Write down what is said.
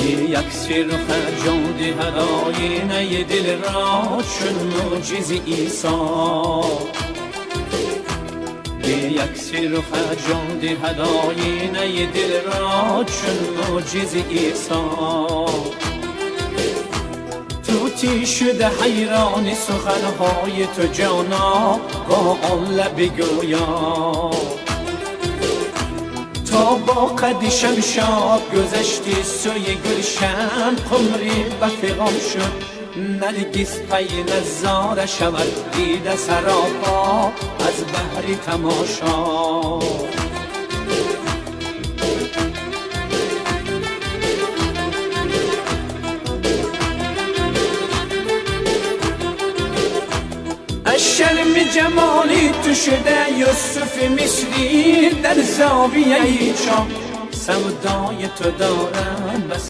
یک سر خرجان دهد آینه دل را چون معجز عیسی. یک سر خرجان دهد آینه دل را چون معجز عیسی. طوطی شده حیران سخنهای تو جانا با آن لب گویا. تا با قد شمشاد گذشتی سوی گلشن، قمری به فغان شد نرگس پی نظاره شود دیده سراپا از بحر تماشا. از شرم جمالی تو شده یوسف مصری در زاویه چاه. سودای تو دارم بس